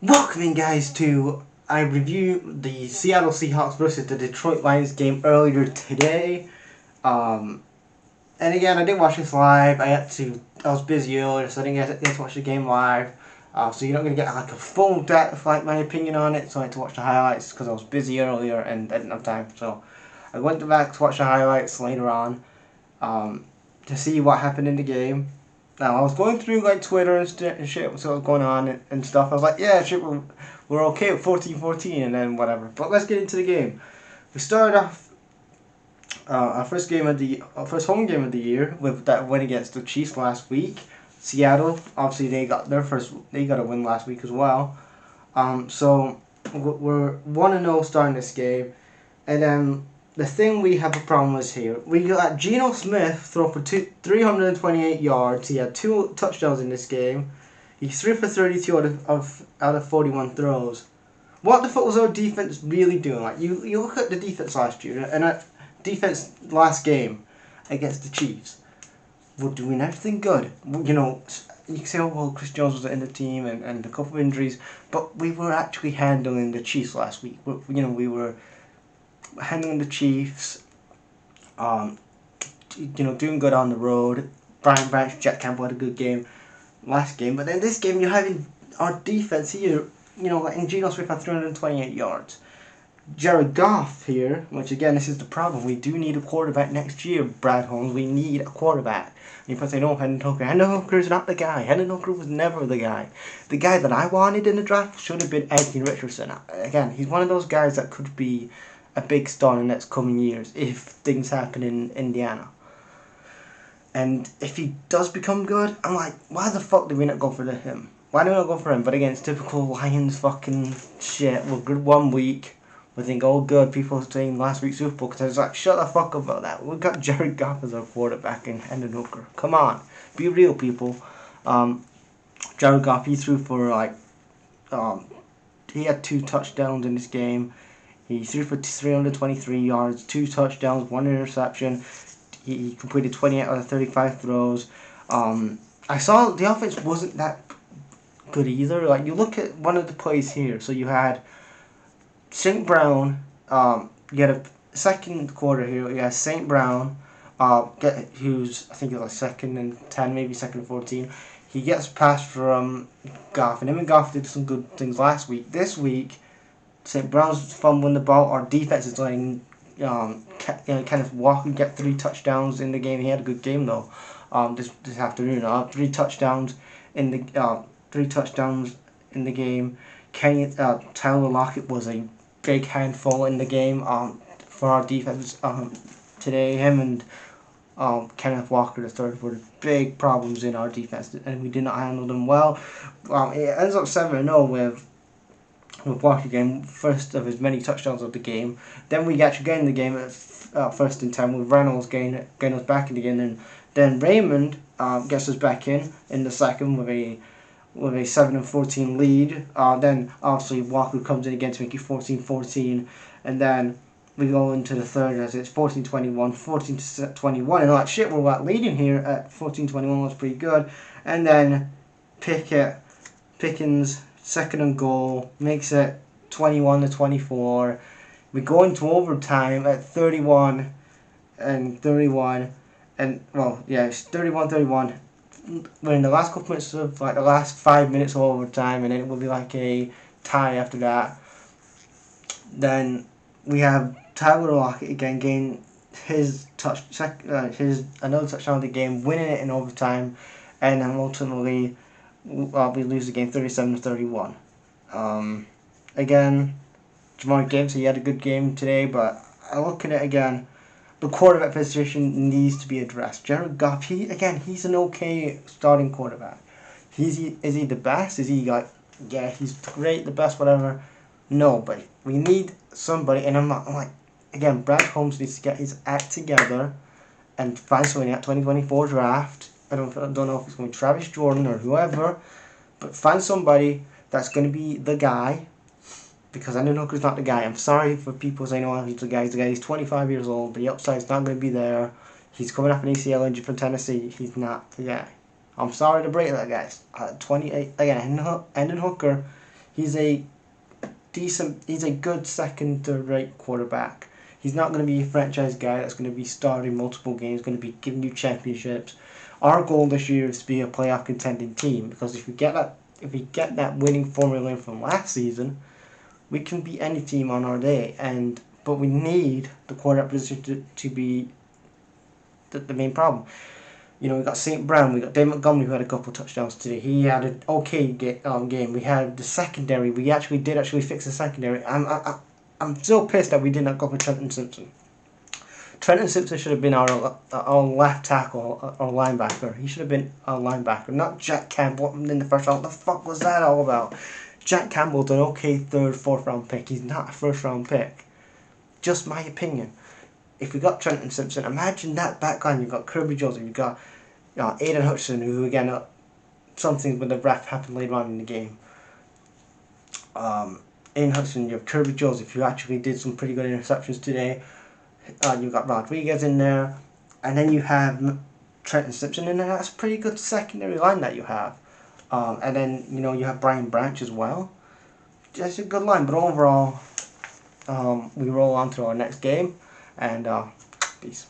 Welcome in, guys, to I reviewed the Seattle Seahawks versus the Detroit Lions game earlier today. Um, and again, I didn't watch this live. I was busy earlier, so I didn't get to watch the game live. So you're not going to get like a full depth of my opinion on it. So I had to watch the highlights because I was busy earlier and I didn't have time. So I went back to watch the highlights later on um, to see what happened in the game. Now, I was going through like Twitter and shit, so what was going on and stuff. I was like, yeah, shit, we're okay with 14-14 and then whatever. But let's get into the game. We started off our first home game of the year with that win against the Chiefs last week. Seattle, obviously they got a win last week as well. So we're 1-0 starting this game, and then the thing we have a problem with here, we got Geno Smith throw for 328 yards. He had 2 touchdowns in this game. He's 3 for 32 out of 41 throws. What the fuck was our defense really doing? Like you look at the defense last year and that defense last game against the Chiefs. We're doing everything good. You know, you can say, oh well, Chris Jones was in the team and a couple of injuries, but we were actually handling the Chiefs last week. We were handling the Chiefs, doing good on the road. Brian Branch, Jack Campbell had a good game last game, but then this game you're having our defense here, like Geno Smith had 328 yards. Jared Goff here, which again, this is the problem. We do need a quarterback next year, Brad Holmes. We need a quarterback. And you probably say, no, Hendon Hooker. Hendon Hooker is not the guy. Hendon Hooker was never the guy. The guy that I wanted in the draft should have been Anthony Richardson. Again, he's one of those guys that could be a big star in the next coming years if things happen in Indiana. And if he does become good, I'm like, why the fuck did we not go for him? Why did we not go for him? But again, it's typical Lions fucking shit. We're good 1 week. We think, oh good, people are saying last week's Super Bowl, because I was like, shut the fuck up about that. We got Jared Goff as our quarterback and Hendon Hooker. Come on. Be real, people. Jared Goff, he threw for he had 2 touchdowns in this game. He threw for 323 yards, 2 touchdowns, 1 interception. He completed 28 out of 35 throws. I saw the offense wasn't that good either. Like, you look at one of the plays here. So you had St. Brown, you had a second quarter here. You had St. Brown, who's, I think it was like 2nd and 10, maybe 2nd and 14. He gets passed from Goff, and him and Goff did some good things last week. This week, St. Brown's fumbling the ball. Our defense is letting Kenneth Walker get 3 touchdowns in the game. He had a good game though. This afternoon, 3 touchdowns in the game. Tyler Lockett was a big handful in the game for our defense today. Him and Kenneth Walker III were big problems in our defense, and we did not handle them well. It ends up 7-0 with Walker game, first of his many touchdowns of the game. Then we actually gain the game at 1st and 10 with Reynolds gain us back in the game, and then Raymond gets us back in the second with a 7-14 lead. Then obviously Walker comes in again to make it 14-14, and then we go into the third as it's 14-21, 14-21, and like shit, we're leading here at 14-21. Was pretty good, and then Pickens 2nd and goal makes it 21-24. We go into overtime at 31-31, and well, yeah, it's 31-31. We're in the last couple minutes of like the last 5 minutes of overtime, and then it will be like a tie after that. Then we have Tyler Lockett again gain his another touchdown of the game, winning it in overtime, and then ultimately we lose the game 37-31. Again, Jamar Gibbs, he had a good game today, but I look at it again. The quarterback position needs to be addressed. Jared Goff, he's an okay starting quarterback. Is he the best? Is he like, yeah, he's great, the best, whatever? No, but we need somebody, and I'm like, again, Brad Holmes needs to get his act together and find somebody at 2024 draft. I don't know if it's going to be Travis Jordan or whoever, but find somebody that's going to be the guy, because Hendon Hooker's not the guy. I'm sorry for people saying, oh, he's the guy. He's 25 years old, but the upside's not going to be there. He's coming off an ACL injury from Tennessee. He's not the guy. I'm sorry to break that, guys. 28, again, Hendon Hooker, He's a he's a good second to rate quarterback. He's not going to be a franchise guy that's going to be starting multiple games, going to be giving you championships. Our goal this year is to be a playoff contending team, because if we get that winning formula from last season, we can beat any team on our day. But we need the quarterback position to be the main problem. You know, we got St. Brown, we got Dave Montgomery, who had a couple of touchdowns today. He had an okay game. We had the secondary. We did fix the secondary. I'm still pissed that we did not go for Trenton Simpson. Trenton Simpson should have been our left tackle or linebacker. He should have been a linebacker, not Jack Campbell in the first round. What the fuck was that all about? Jack Campbell's an okay third, fourth round pick. He's not a first round pick. Just my opinion. If we got Trenton Simpson, imagine that back line. You've got Kirby Joseph, you've got Aiden Hutchinson, who again, something with the ref happened later on in the game. Aiden Hutchinson, you have Kirby Joseph, who actually did some pretty good interceptions today. You've got Rodriguez in there, and then you have Trenton Simpson in there. That's a pretty good secondary line that you have. And then you have Brian Branch as well. That's a good line, but overall, we roll on to our next game, and peace.